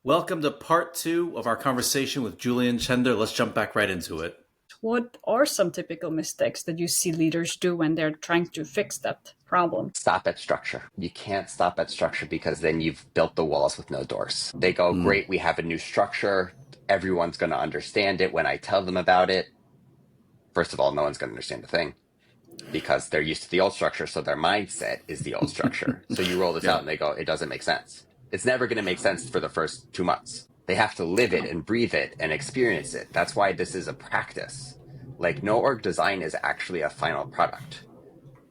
Welcome to part two of our conversation with Julian Chender. Let's jump back right into it. What are some typical mistakes that you see leaders do when they're trying to fix that problem? Stop at structure. You can't stop at structure because then you've built the walls with no doors. They go, great, we have a new structure. Everyone's going to understand it when I tell them about it. First of all, no one's going to understand the thing because they're used to the old structure. So their mindset is the old structure. So you roll this out Yeah. and they go, it doesn't make sense. It's never going to make sense for the first 2 months. They have to live it and breathe it and experience it. That's why this is a practice. Like no org design is actually a final product.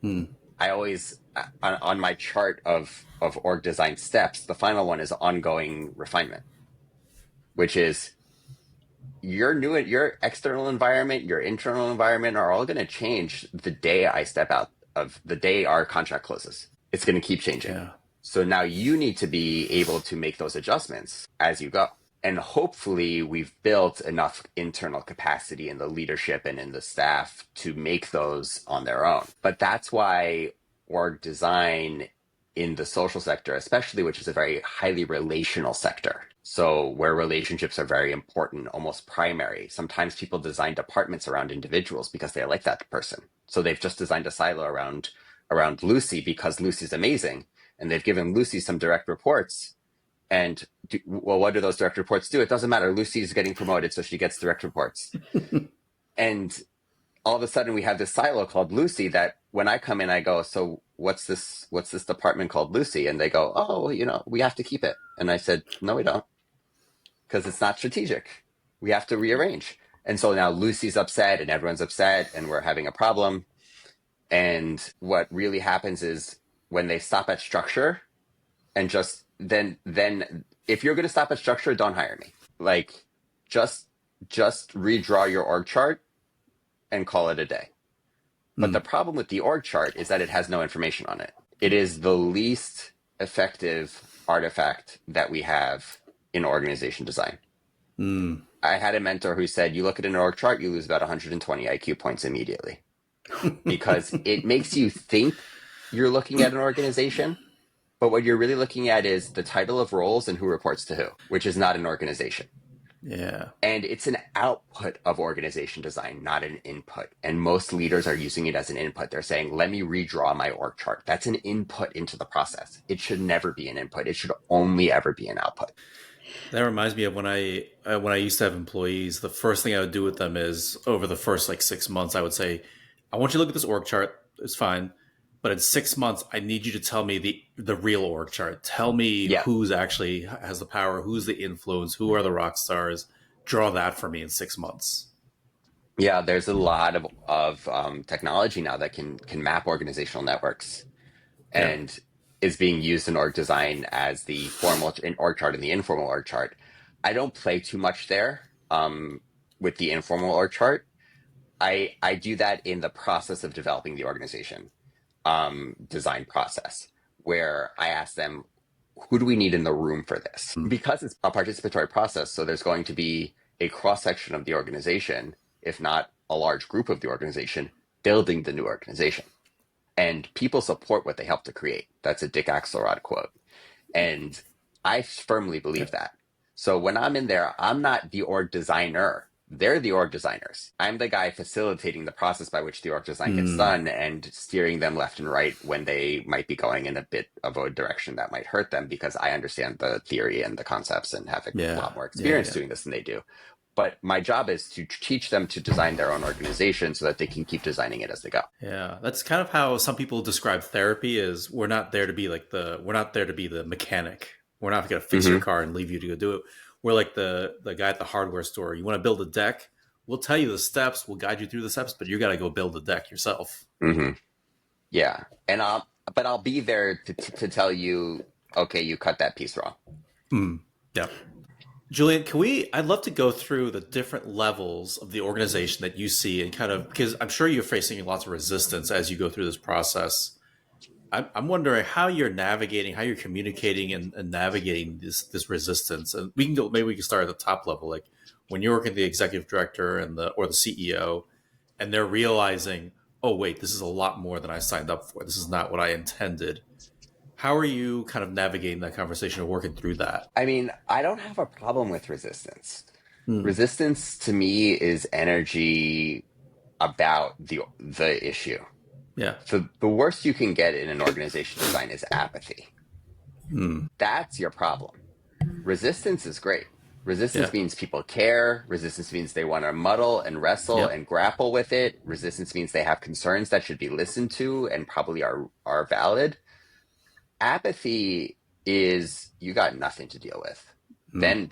I always on my chart of org design steps, the final one is ongoing refinement, which is your external environment, your internal environment are all going to change the day I step out of the day our contract closes. It's going to keep changing. Yeah. So now you need to be able to make those adjustments as you go. And hopefully we've built enough internal capacity in the leadership and in the staff to make those on their own. But that's why org design in the social sector, especially, which is a very highly relational sector. So where relationships are very important, almost primary. Sometimes people design departments around individuals because they like that person. So they've just designed a silo around Lucie because Lucie's amazing. And they've given Lucie some direct reports. And what do those direct reports do? It doesn't matter. Lucie's getting promoted, so she gets direct reports. And all of a sudden we have this silo called Lucie that when I come in, I go, so what's this department called Lucie? And they go, oh, we have to keep it. And I said, no, we don't, because it's not strategic. We have to rearrange. And so now Lucie's upset and everyone's upset and we're having a problem. And what really happens is when they stop at structure and just then if you're going to stop at structure, don't hire me. Like just redraw your org chart and call it a day. But the problem with the org chart is that it has no information on it. It is the least effective artifact that we have in organization design. I had a mentor who said, you look at an org chart, you lose about 120 IQ points immediately because it makes you think you're looking at an organization, but what you're really looking at is the title of roles and who reports to who, which is not an organization. Yeah. And it's an output of organization design, not an input. And most leaders are using it as an input. They're saying, let me redraw my org chart. That's an input into the process. It should never be an input. It should only ever be an output. That reminds me of when I used to have employees. The first thing I would do with them is over the first 6 months, I would say, I want you to look at this org chart. It's fine. But in 6 months, I need you to tell me the real org chart. Tell me who's actually has the power, who's the influence, who are the rock stars. Draw that for me in 6 months. Yeah, there's a lot of technology now that can map organizational networks and is being used in org design as the formal org chart and the informal org chart. I don't play too much there with the informal org chart. I do that in the process of developing the organization. Design process where I ask them, who do we need in the room for this? Because it's a participatory process, so there's going to be a cross-section of the organization, if not a large group of the organization, building the new organization. And people support what they help to create. That's a Dick Axelrod quote. And I firmly believe that. So when I'm in there, I'm not the org designer. They're the org designers. I'm the guy facilitating the process by which the org design gets done and steering them left and right when they might be going in a bit of a direction that might hurt them because I understand the theory and the concepts and have a lot more experience doing this than they do. But my job is to teach them to design their own organization so that they can keep designing it as they go. Yeah, that's kind of how some people describe therapy is we're not there to be we're not there to be the mechanic. We're not going to fix your car and leave you to go do it. We're like the guy at the hardware store. You want to build a deck? We'll tell you the steps. We'll guide you through the steps, but you got to go build the deck yourself. Yeah. And I'll be there to tell you, okay, you cut that piece wrong. Yeah. Julian, I'd love to go through the different levels of the organization that you see and kind of, because I'm sure you're facing lots of resistance as you go through this process. I'm wondering how you're navigating, how you're communicating and navigating this resistance. And maybe we can start at the top level, like when you're working with the executive director or the CEO, and they're realizing, oh wait, this is a lot more than I signed up for. This is not what I intended. How are you kind of navigating that conversation or working through that? I mean, I don't have a problem with resistance. Mm, Resistance to me is energy about the issue. yeah. The worst you can get in an organization design is apathy. Mm, That's your problem. Resistance is great. yeah. Resistance means people care. Resistance means they want to muddle and wrestle Yep. and grapple with it. Resistance means they have concerns that should be listened to and probably are valid. Apathy is you got nothing to deal with. Mm, Then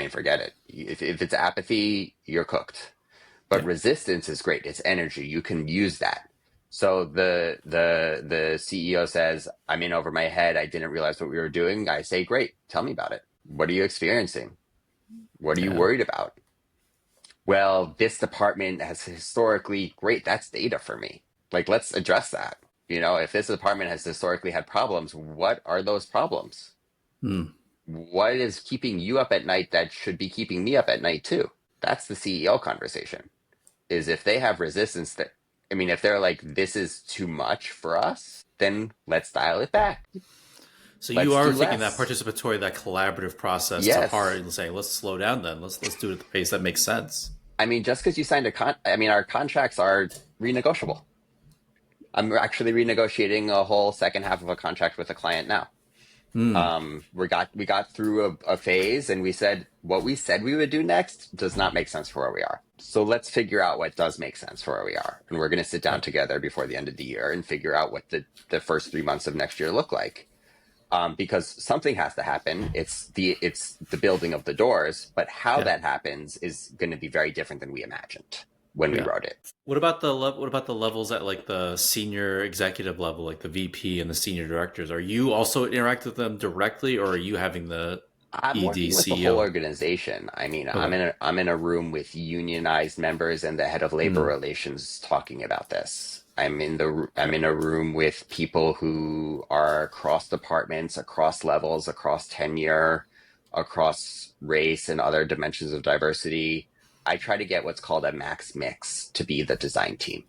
forget it. If it's apathy, you're cooked. But yeah. resistance is great. It's energy. You can use that. So the CEO says, I'm in over my head. I didn't realize what we were doing. I say, great. Tell me about it. What are you experiencing? What are you Yeah. worried about? Well, this department has historically, great. That's data for me. Like, let's address that. If this department has historically had problems, what are those problems? Mm, What is keeping you up at night that should be keeping me up at night too? That's the CEO conversation. Is if they have resistance if they're like, this is too much for us, then let's dial it back. so you Let's are do taking that less. participatory, that collaborative process to heart Yes. and saying, let's slow down then. Let's do it at the pace that makes sense. Just because you signed our contracts are renegotiable. I'm actually renegotiating a whole second half of a contract with a client now. Mm, We got through a phase and we said what we said we would do next does not make sense for where we are. So let's figure out what does make sense for where we are. And we're going to sit down yeah. together before the end of the year and figure out what the first 3 months of next year look like. Because something has to happen. It's the building of the doors, but how Yeah. that happens is going to be very different than we imagined when we Yeah. wrote it. What about the levels at like the senior executive level, like the VP and the senior directors? Are you also interacting with them directly, or are you having the I'm ED working with the whole CEO? organization. I'm Okay. in a room with unionized members and the head of labor Mm, relations talking about this. I'm okay. in a room with people who are across departments, across levels, across tenure, across race and other dimensions of diversity. I try to get what's called a max mix to be the design team.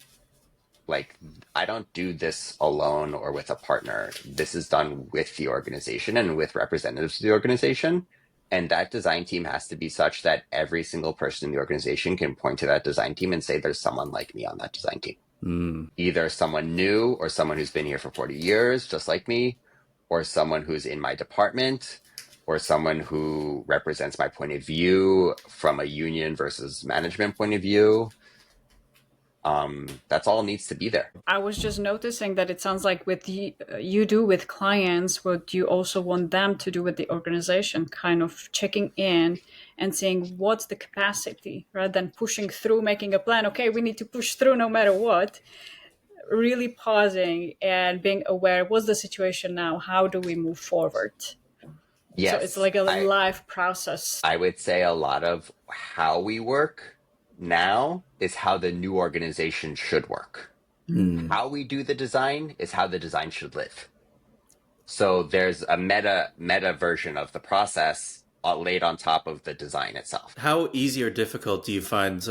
Like, I don't do this alone or with a partner. This is done with the organization and with representatives of the organization. And that design team has to be such that every single person in the organization can point to that design team and say, there's someone like me on that design team. Mm, Either someone new or someone who's been here for 40 years, just like me, or someone who's in my department, or someone who represents my point of view from a union versus management point of view. That's all needs to be there. I was just noticing that it sounds like with you do with clients what you also want them to do with the organization, kind of checking in and seeing what's the capacity rather than pushing through, making a plan. Okay, we need to push through no matter what. Really pausing and being aware, what's the situation now? How do we move forward? So it's Yes, like a I live process. I would say a lot of how we work now is how the new organization should work. mm. How we do the design is how the design should live. So there's a meta version of the process laid on top of the design itself. How easy or difficult do you find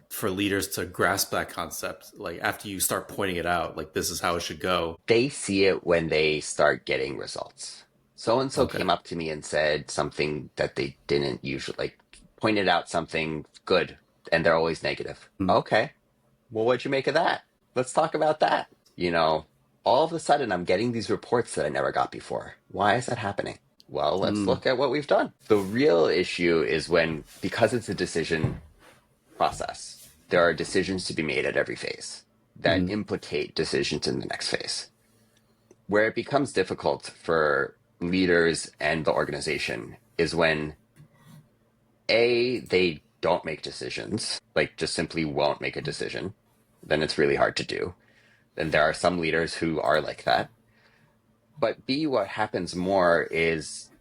for leaders to grasp that concept? Like after you start pointing it out, like this is how it should go. They see it when they start getting results. So and so Okay. came up to me and said something that they didn't usually, like, pointed out something good, and they're always negative. Mm, Okay, well, what'd you make of that? Let's talk about that. All of a sudden, I'm getting these reports that I never got before. Why is that happening? Well, let's mm, look at what we've done. The real issue is because it's a decision process, there are decisions to be made at every phase that mm, implicate decisions in the next phase. Where it becomes difficult for leaders and the organization is when they don't make decisions, like just simply won't make a decision. Then it's really hard to do. And there are some leaders who are like that. But B, what happens more is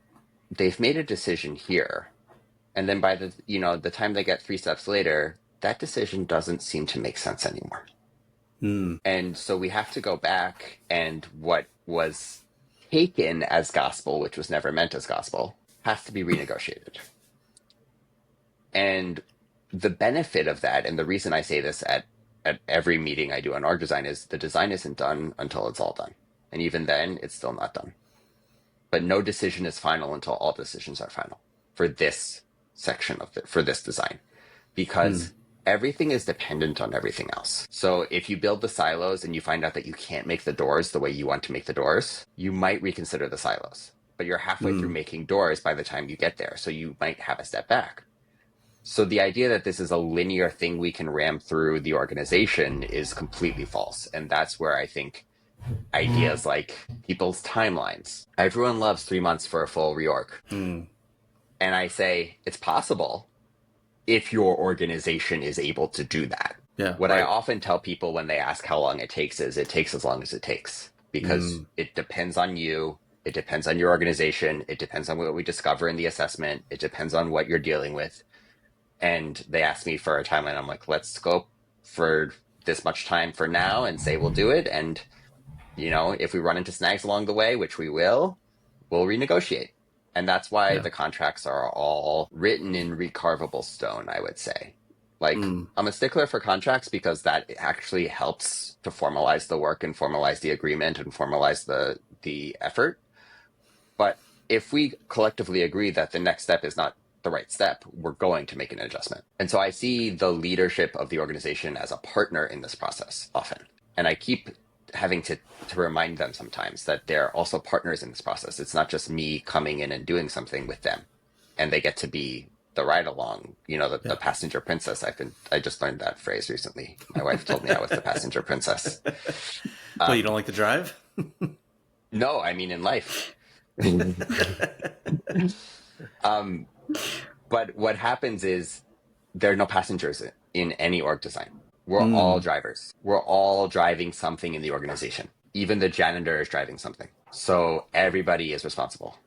they've made a decision here. And then by the time they get 3 steps later, that decision doesn't seem to make sense anymore. mm. And so we have to go back, and what was taken as gospel, which was never meant as gospel, has to be renegotiated. And the benefit of that, and the reason I say this at every meeting I do on org design, is the design isn't done until it's all done. And even then, it's still not done. but no decision is final until all decisions are final for this section of it, for this design, because everything is dependent on everything else. So if you build the silos and you find out that you can't make the doors the way you want to make the doors, you might reconsider the silos, but you're halfway through making doors by the time you get there. So you might have a step back. So the idea that this is a linear thing we can ram through the organization is completely false. And that's where I think ideas like people's timelines. Everyone loves 3 months for a full reorg. And I say it's possible if your organization is able to do that. Yeah, what right. I often tell people when they ask how long it takes is it takes as long as it takes, because it depends on you. It depends on your organization. It depends on what we discover in the assessment. It depends on what you're dealing with. And they ask me for a timeline. I'm like, let's scope for this much time for now and say we'll do it. And, if we run into snags along the way, which we will, we'll renegotiate. And that's why the contracts are all written in recarvable stone, I would say. Like, I'm a stickler for contracts because that actually helps to formalize the work and formalize the agreement and formalize the effort. But if we collectively agree that the next step is not the right step, we're going to make an adjustment. And so I see the leadership of the organization as a partner in this process often. And I keep having to remind them sometimes that they're also partners in this process. It's not just me coming in and doing something with them and they get to be the ride along, the passenger princess. I just learned that phrase recently. My wife told me I was the passenger princess. Well, you don't like to drive? No, I mean in life. But what happens is there are no passengers in any org design. We're all drivers. We're all driving something in the organization. Even the janitor is driving something. So everybody is responsible.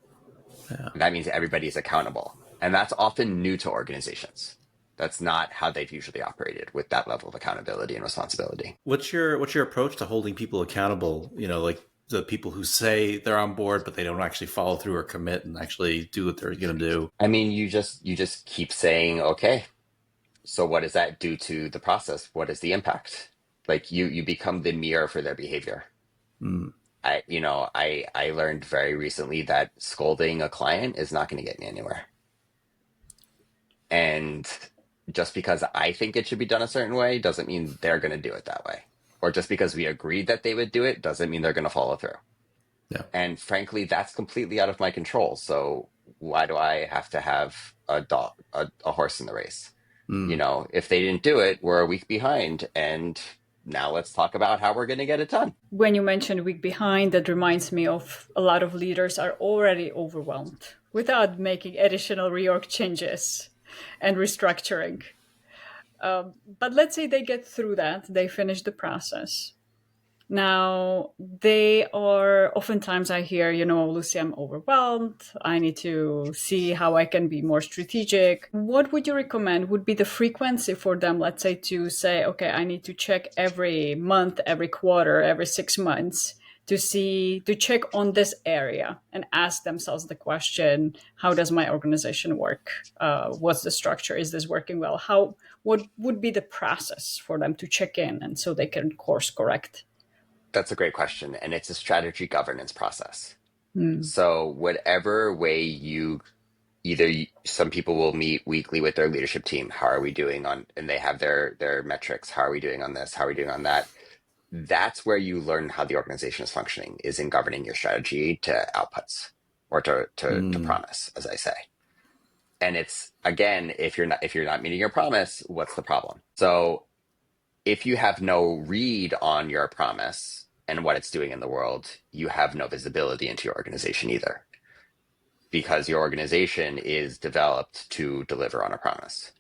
Yeah. That means everybody is accountable. And that's often new to organizations. That's not how they've usually operated with that level of accountability and responsibility. What's your approach to holding people accountable? Like the people who say they're on board, but they don't actually follow through or commit and actually do what they're going to do. I mean, you just keep saying, okay, so what does that do to the process? What is the impact? Like you become the mirror for their behavior. I learned very recently that scolding a client is not going to get me anywhere. And just because I think it should be done a certain way doesn't mean they're going to do it that way. Or just because we agreed that they would do it doesn't mean they're going to follow through. Yeah. And frankly, that's completely out of my control. So why do I have to have a horse in the race? If they didn't do it, we're a week behind. And now let's talk about how we're going to get it done. When you mentioned week behind, that reminds me of a lot of leaders are already overwhelmed without making additional reorg changes and restructuring. But let's say they get through that, they finish the process. Now, they are oftentimes I hear, Lucie, I'm overwhelmed. I need to see how I can be more strategic. What would you recommend would be the frequency for them, let's say, to say, okay, I need to check every month, every quarter, every 6 months to check on this area and ask themselves the question, how does my organization work? What's the structure? Is this working well? What would be the process for them to check in and so they can course correct? That's a great question. And it's a strategy governance process. So whatever way some people will meet weekly with their leadership team. How are we doing and they have their metrics. How are we doing on this? How are we doing on that? That's where you learn how the organization is functioning, is in governing your strategy to outputs or to promise, as I say. And it's, again, if you're not meeting your promise, what's the problem? So if you have no read on your promise and what it's doing in the world, you have no visibility into your organization either, because your organization is developed to deliver on a promise.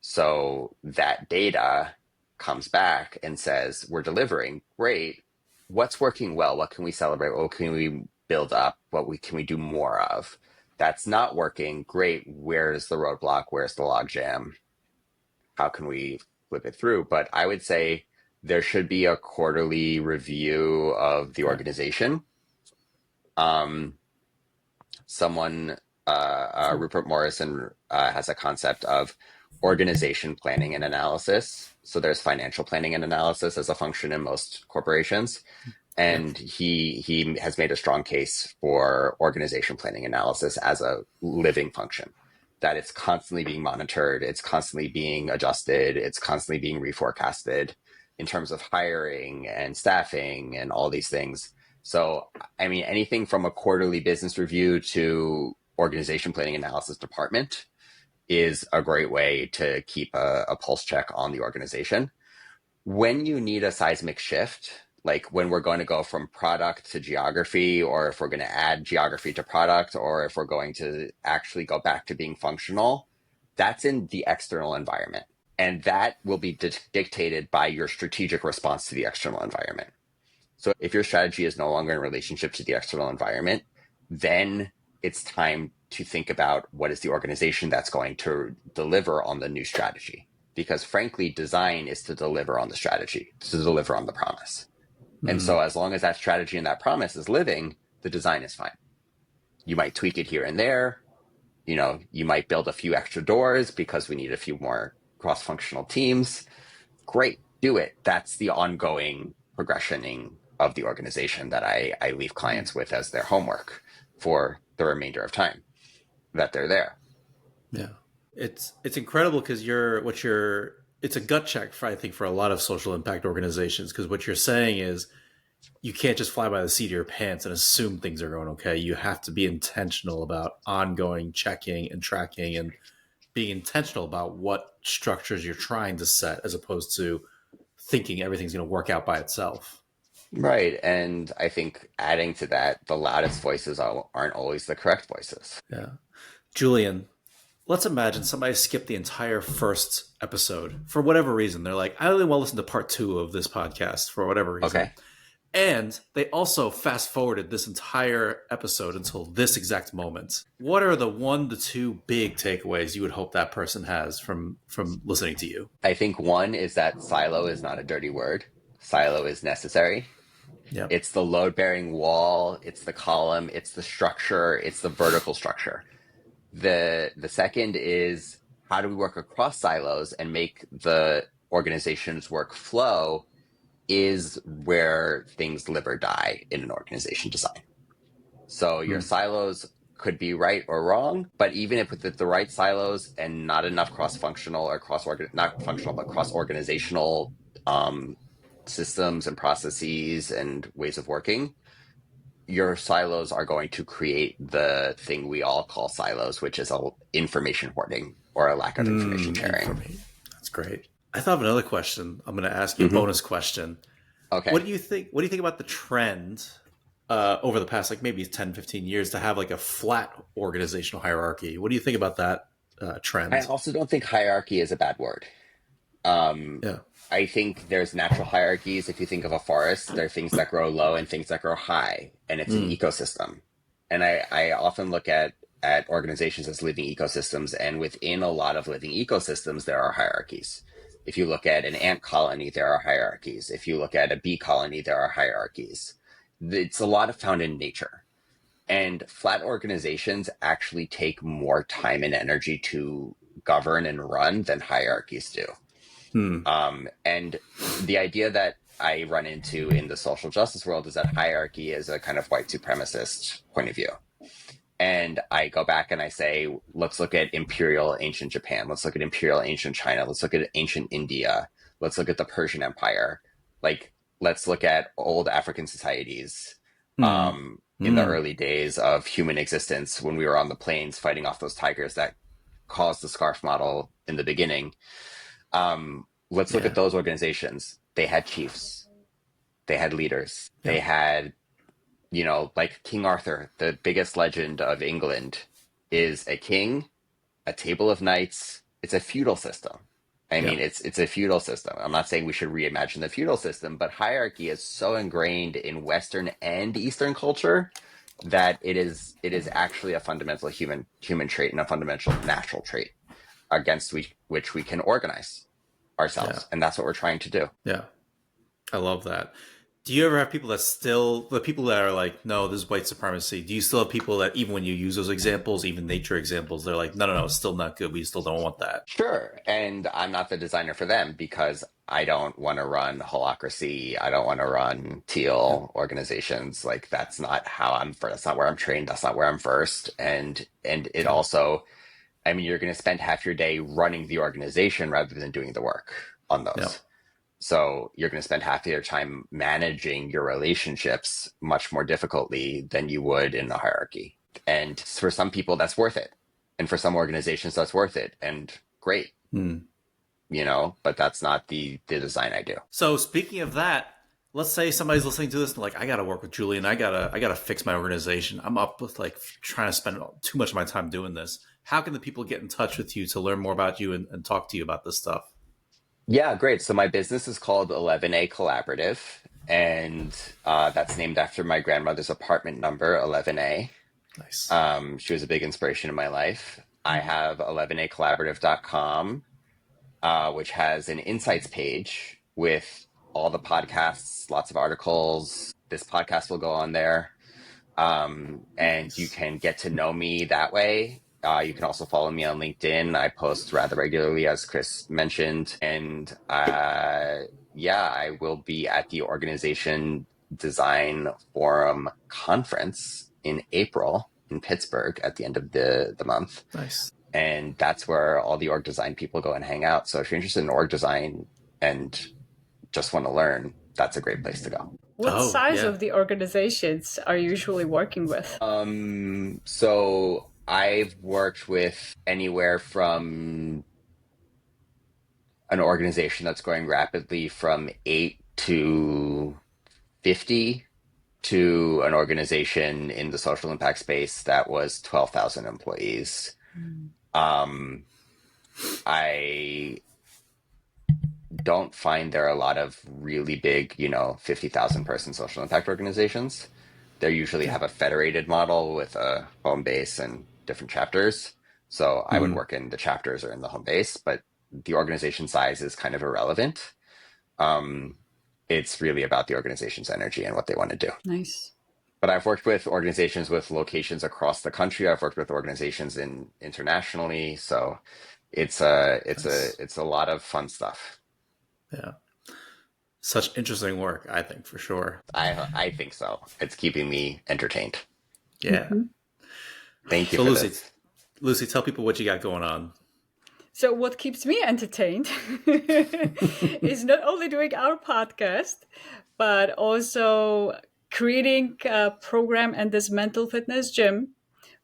So that data comes back and says, we're delivering, great. What's working well? What can we celebrate? What can we build up? Can we do more of? That's not working, great. Where's the roadblock? Where's the logjam? How can we flip it through? But I would say there should be a quarterly review of the organization. Rupert Morrison has a concept of organization planning and analysis. So there's financial planning and analysis as a function in most corporations. Yeah. And he has made a strong case for organization planning analysis as a living function, that it's constantly being monitored, it's constantly being adjusted, it's constantly being reforecasted in terms of hiring and staffing and all these things. So, I mean, anything from a quarterly business review to organization planning analysis department is a great way to keep a pulse check on the organization. When you need a seismic shift, like when we're going to go from product to geography, or if we're going to add geography to product, or if we're going to actually go back to being functional, that's in the external environment. And that will be dictated by your strategic response to the external environment. So if your strategy is no longer in relationship to the external environment, then it's time to think about what is the organization that's going to deliver on the new strategy. Because frankly, design is to deliver on the strategy, to deliver on the promise. And so as long as that strategy and that promise is living, the design is fine. You might tweak it here and there. You know, you might build a few extra doors because we need a few more cross-functional teams. Great, do it. That's the ongoing progressioning of the organization that I leave clients with as their homework for the remainder of time that they're there. Yeah. It's incredible because it's a gut check for, I think, for a lot of social impact organizations, because what you're saying is you can't just fly by the seat of your pants and assume things are going okay. You have to be intentional about ongoing checking and tracking, and being intentional about what structures you're trying to set, as opposed to thinking everything's going to work out by itself. Right. And I think adding to that, the loudest voices aren't always the correct voices. Yeah. Julian, let's imagine somebody skipped the entire first episode for whatever reason. They're like, I only want to listen to part 2 of this podcast for whatever reason. Okay. And they also fast forwarded this entire episode until this exact moment. What are the 1 to 2 big takeaways you would hope that person has from listening to you? I think one is that silo is not a dirty word. Silo is necessary. Yeah. It's the load-bearing wall, it's the column, it's the structure, it's the vertical structure. The second is, how do we work across silos and make the organization's work flow, is where things live or die in an organization design. So your silos could be right or wrong, but even if with the right silos and not enough cross-functional or not functional, but cross-organizational systems and processes and ways of working, your silos are going to create the thing we all call silos, which is information hoarding or a lack of information sharing. That's great. I thought of another question. I'm going to ask you a bonus question. Okay. What do you think about the trend over the past, like, maybe 10, 15 years to have like a flat organizational hierarchy? What do you think about that trend? I also don't think hierarchy is a bad word. Yeah. I think there's natural hierarchies. If you think of a forest, there are things that grow low and things that grow high, and it's an ecosystem. And I often look at organizations as living ecosystems, and within a lot of living ecosystems, there are hierarchies. If you look at an ant colony, there are hierarchies. If you look at a bee colony, there are hierarchies. It's a lot of found in nature. And flat organizations actually take more time and energy to govern and run than hierarchies do. And the idea that I run into in the social justice world is that hierarchy is a kind of white supremacist point of view. And I go back and I say, let's look at imperial ancient Japan. Let's look at imperial ancient China. Let's look at ancient India. Let's look at the Persian Empire. Like, let's look at old African societies in the early days of human existence, when we were on the plains fighting off those tigers that caused the scarf model in the beginning. Let's look at those organizations. They had chiefs. They had leaders. They had, you know, like King Arthur, the biggest legend of England, is a king, a table of knights. It's a feudal system. I mean, it's a feudal system. I'm not saying we should reimagine the feudal system, but hierarchy is so ingrained in Western and Eastern culture that it is actually a fundamental human trait and a fundamental natural trait against which we can organize ourselves. And that's what we're trying to do. Yeah. I love that. Do you ever have people the people that are like, no, this is white supremacy? Do you still have people that, even when you use those examples, even nature examples, they're like, no, it's still not good. We still don't want that. Sure. And I'm not the designer for them because I don't want to run holacracy. I don't want to run Yeah. teal organizations. Like that's not how I'm first. That's not where I'm trained. That's not where I'm first. And it Okay. also, I mean, you're going to spend half your day running the organization rather than doing the work on Yeah. those. So you're going to spend half of your time managing your relationships much more difficultly than you would in a hierarchy. And for some people, that's worth it. And for some organizations, that's worth it. And great, Hmm. but that's not the design I do. So speaking of that, let's say somebody's listening to this and like, I got to work with Julian. I gotta fix my organization. I'm up with like trying to spend too much of my time doing this. How can the people get in touch with you to learn more about you and talk to you about this stuff? Yeah, great. So my business is called 11A Collaborative, and that's named after my grandmother's apartment number, 11A. Nice. She was a big inspiration in my life. I have 11acollaborative.com, which has an insights page with all the podcasts, lots of articles. This podcast will go on there. And you Nice. can get to know me that way. You can also follow me on LinkedIn. I post rather regularly, as Chris mentioned. And yeah, I will be at the Organization Design Forum conference in April in Pittsburgh at the end of the month. Nice. And that's where all the org design people go and hang out. So if you're interested in org design and just want to learn, that's a great place to go. What Oh, size yeah. of the organizations are you usually working with? So I've worked with anywhere from an organization that's growing rapidly from 8 to 50 to an organization in the social impact space that was 12,000 employees. Mm. Um, I don't find there are a lot of really big, 50,000 person social impact organizations. They usually Yeah. have a federated model with a home base and different chapters. So I would Hmm. work in the chapters or in the home base, but the organization size is kind of irrelevant. Um, it's really about the organization's energy and what they want to do. Nice. But I've worked with organizations with locations across the country. I've worked with organizations internationally. So it's a it's a Nice. it's a lot of fun stuff. Yeah. Such interesting work, I think, for sure. I think so. It's keeping me entertained. Yeah. Mm-hmm. Thank you So for Lucy, this. Lucy, tell people what you got going on. So, what keeps me entertained is not only doing our podcast, but also creating a program and this mental fitness gym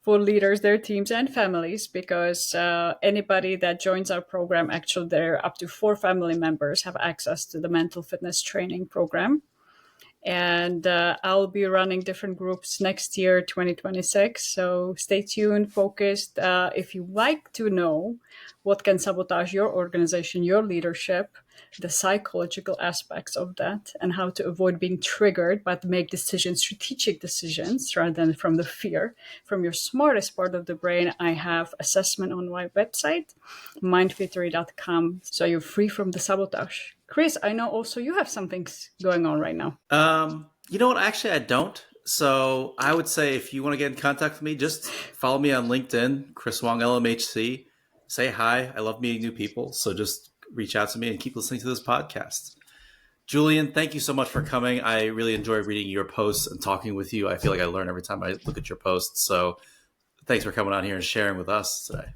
for leaders, their teams, and families. Because anybody that joins our program, actually, there up to 4 family members have access to the mental fitness training program. And I'll be running different groups next year, 2026. So stay tuned, focused. If you like to know what can sabotage your organization, your leadership, the psychological aspects of that, and how to avoid being triggered, but make decisions, strategic decisions, rather than from the fear, from your smartest part of the brain, I have assessment on my website, mindfittery.com. So you're free from the sabotage. Chris, I know also you have some things going on right now. You know what? Actually, I don't. So I would say if you want to get in contact with me, just follow me on LinkedIn, Chris Wong LMHC. Say hi. I love meeting new people. So just reach out to me and keep listening to this podcast. Julian, thank you so much for coming. I really enjoy reading your posts and talking with you. I feel like I learn every time I look at your posts. So thanks for coming on here and sharing with us today.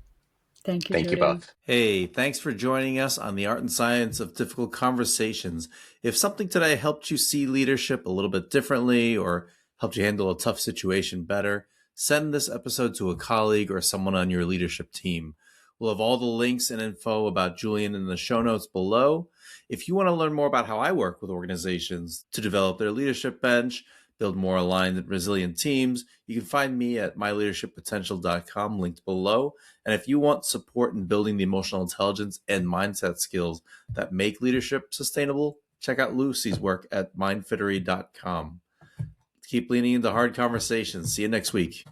Thank you, Thank you Julian. both. Hey, thanks for joining us on the art and science of difficult conversations. If something today helped you see leadership a little bit differently or helped you handle a tough situation better, send this episode to a colleague or someone on your leadership team. We'll have all the links and info about Julian in the show notes below. If you want to learn more about how I work with organizations to develop their leadership bench, build more aligned and resilient teams, you can find me at myleadershippotential.com, linked below. And if you want support in building the emotional intelligence and mindset skills that make leadership sustainable, check out Lucie's work at mindfittery.com. Keep leaning into hard conversations. See you next week.